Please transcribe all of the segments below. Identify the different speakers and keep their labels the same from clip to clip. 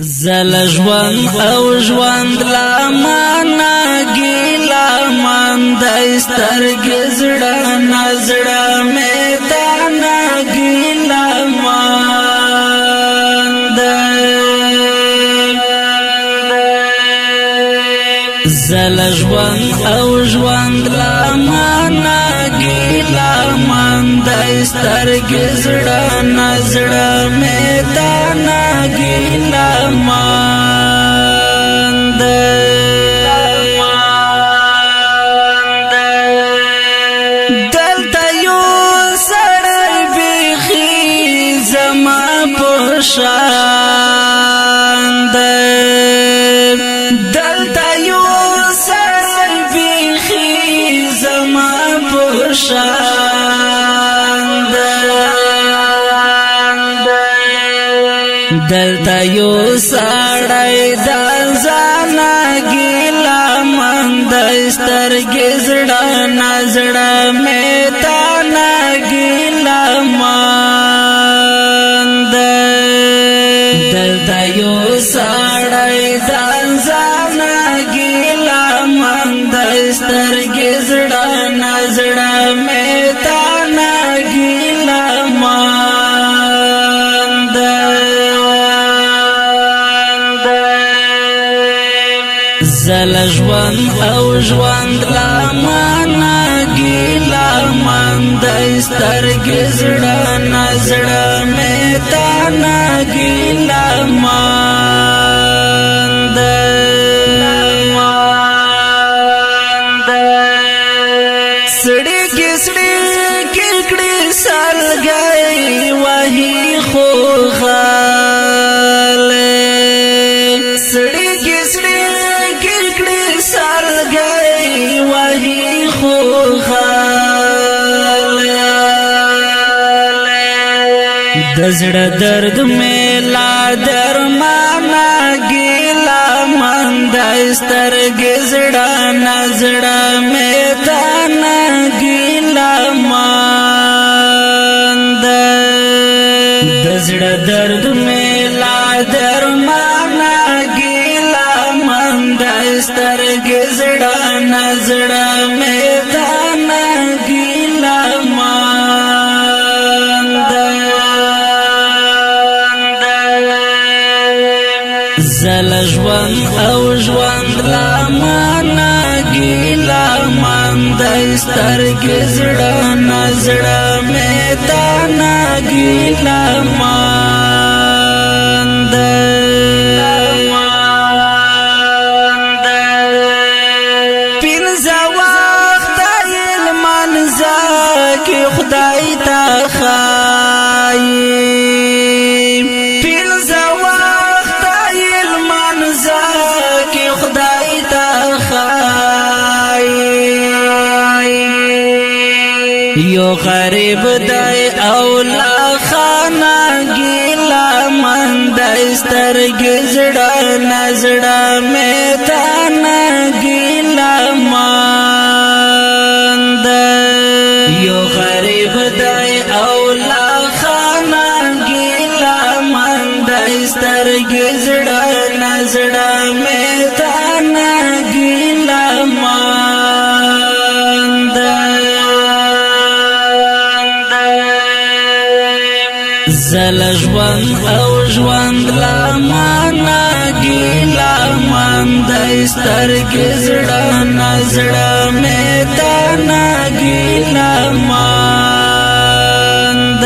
Speaker 1: زل ژوند او ژوند لا معنا ګیلا مان د سترګې زړه نظړه مې دانا ګیلا مان د زل ژوند او ژوند لا معنا ګیلا مان د سترګې زړه نظړه مې دانا ګیلا مان د دلته یو سړی بیخي زما په شان دی دلته یو سړی بیخي زما په شان دلته یو سړی د ځانا ګیلا من د سترګې زړه نظړه مې دانا ګیلا من دلته یو سړی د ځانا ګیلا من د سترګې زړه نظړه مې دانا ګیلا من زل ژوند او ژوند لا معنا ګیلا مان د سترګې زړه نظړه مې دانا ګیلا مان سړی کې کړي سالګي وਹੀ خو غاله سړی کې سالګي وਹੀ خو غاله د زړه درد مې لا درمانا ګیلا من د سترګې زړه نظړه مې دانا ګیلا من د زړه درد مې لا درمانا ګیلا من د سترګې زړه نظړه مې دانا ګیلا مان زل ژوند او ژوند لا معنا ګیلا مان د سترګې زړه نظړه مې دانا ګیلا مان خدای تا خای پینځه وخت علمان زکه خدای تا خای یو غریب دی او لا خانا ګیلا من د سترګې زړه نظړه مې دانا ګیلا مان یو غریب دی او لا خانا ګیلا من د سترګې زړه نظړه مې دانا ګیلا من زل ژوند او ژوند لا معنا ګیلا من د سترګې زړه نظړه مې دانا ګیلا مان د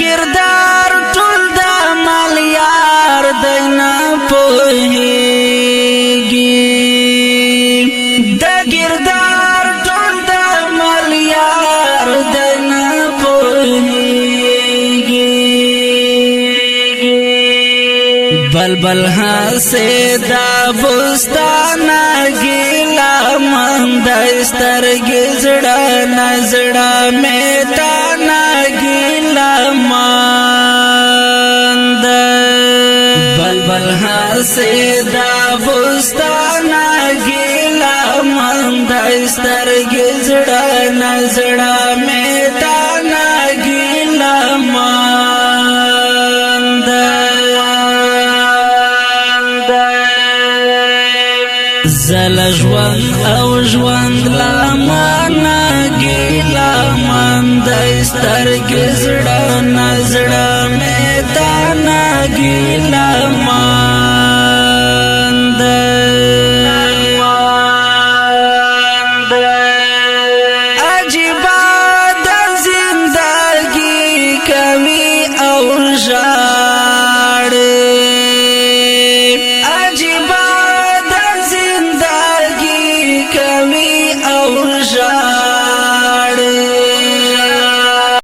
Speaker 1: ګردار ټول د مالیار دینا پوهیږي د ګردار ټول د مالیار دینا پوهیږي بلبل هسه دا بوستانا ګیلا من د سترګې زړه نظړه مې دانا ګیلا من بلبل هسه دا بوستانا ګیلا من د سترګې زړه نظړه مې دانا ګیلا زل ژوند او ژوند لمانه ګیله من دی سترګې زړه نه زړه مې تا نه ګیله